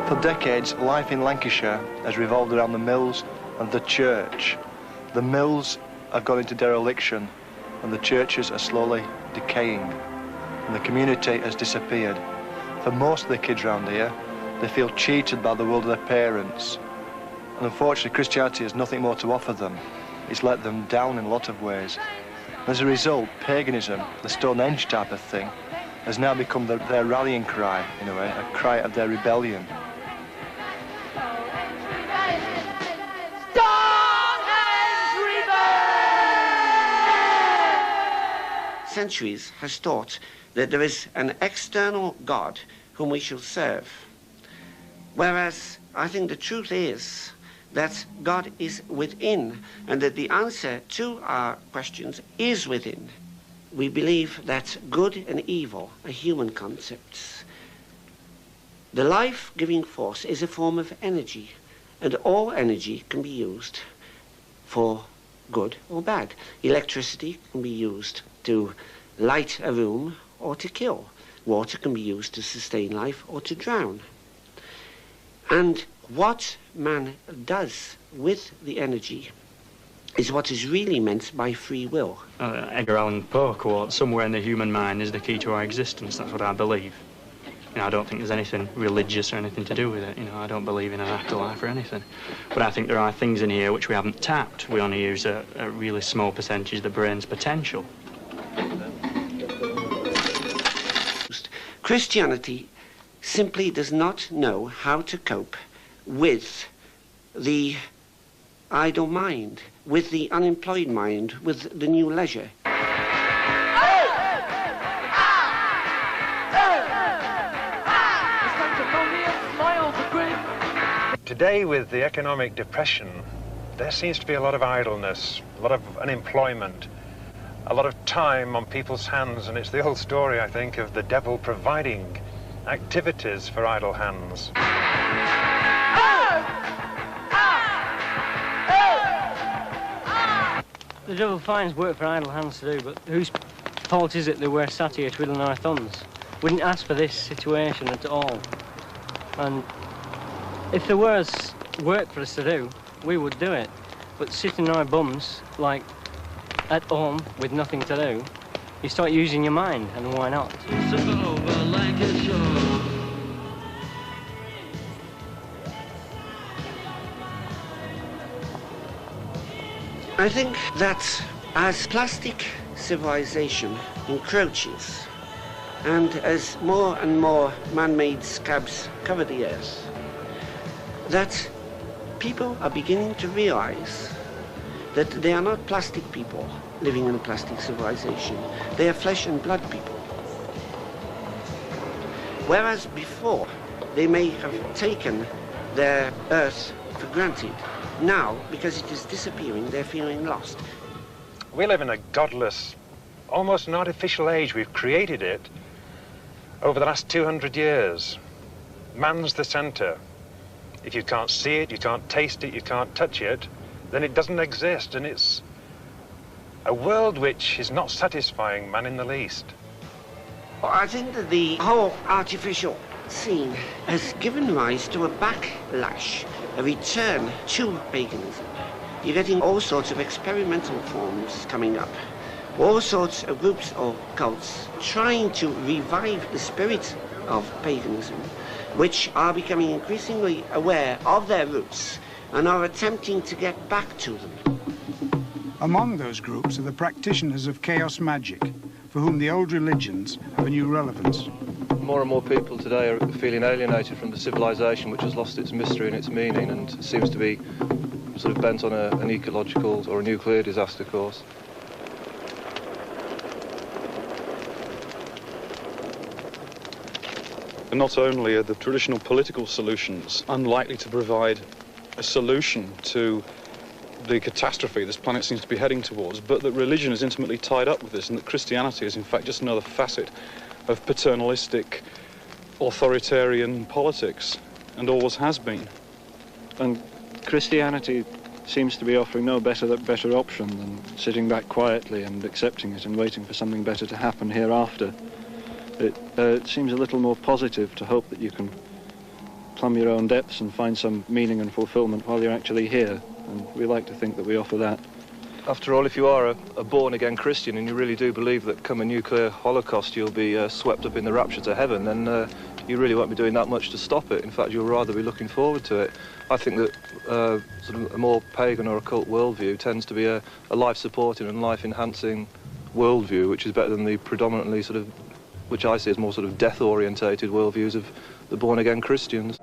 For decades, life in Lancashire has revolved around the mills and the church. The mills have gone into dereliction and the churches are slowly decaying and the community has disappeared. For most of the kids around here, they feel cheated by the world of their parents. And unfortunately, Christianity has nothing more to offer them. It's let them down in a lot of ways. As a result, paganism, the Stonehenge type of thing, has now become their rallying cry, in a way, a cry of their rebellion. Centuries has taught that there is an external God whom we shall serve. Whereas I think the truth is that God is within and that the answer to our questions is within. We believe that good and evil are human concepts. The life-giving force is a form of energy, and all energy can be used for good or bad. Electricity can be used to light a room or to kill. Water can be used to sustain life or to drown. And what man does with the energy is what is really meant by free will. Edgar Allan Poe quote, somewhere in the human mind is the key to our existence. That's what I believe. You know, I don't think there's anything religious or anything to do with it. You know, I don't believe in an afterlife or anything. But I think there are things in here which we haven't tapped. We only use a really small percentage of the brain's potential. Christianity simply does not know how to cope with the idle mind, with the unemployed mind, with the new leisure. Today, with the economic depression, there seems to be a lot of idleness, a lot of unemployment, a lot of time on people's hands, and it's the old story, I think, of the devil providing activities for idle hands. The devil finds work for idle hands to do, but whose fault is it that we're sat here twiddling our thumbs? We didn't ask for this situation at all. And if there was work for us to do, we would do it. But sitting on our bums, like at home with nothing to do, you start using your mind, and why not? I think that as plastic civilization encroaches and as more and more man-made scabs cover the earth, that people are beginning to realize that they are not plastic people living in a plastic civilization. They are flesh and blood people. Whereas before, they may have taken their earth for granted. Now, because it is disappearing, they're feeling lost. We live in a godless, almost an artificial age. We've created it over the last 200 years. Man's the center. If you can't see it, you can't taste it, you can't touch it, then it doesn't exist, and it's a world which is not satisfying man in the least. Well, I think that the whole artificial scene has given rise to a backlash, a return to paganism. You're getting all sorts of experimental forms coming up, all sorts of groups or cults trying to revive the spirit of paganism, which are becoming increasingly aware of their roots and are attempting to get back to them. Among those groups are the practitioners of chaos magic, for whom the old religions have a new relevance. More and more people today are feeling alienated from the civilization which has lost its mystery and its meaning and seems to be sort of bent on an ecological or a nuclear disaster course. Not only are the traditional political solutions unlikely to provide a solution to the catastrophe this planet seems to be heading towards, but that religion is intimately tied up with this, and that Christianity is in fact just another facet of paternalistic, authoritarian politics, and always has been. And Christianity seems to be offering no better option than sitting back quietly and accepting it and waiting for something better to happen hereafter. It seems a little more positive to hope that you can plumb your own depths and find some meaning and fulfillment while you're actually here. And we like to think that we offer that. After all, if you are a born-again Christian and you really do believe that come a nuclear holocaust you'll be swept up in the rapture to heaven, then you really won't be doing that much to stop it. In fact, you'll rather be looking forward to it. I think that sort of a more pagan or occult worldview tends to be a life-supporting and life-enhancing worldview, which is better than the predominantly sort of, which I see as more sort of death-orientated worldviews of the born-again Christians.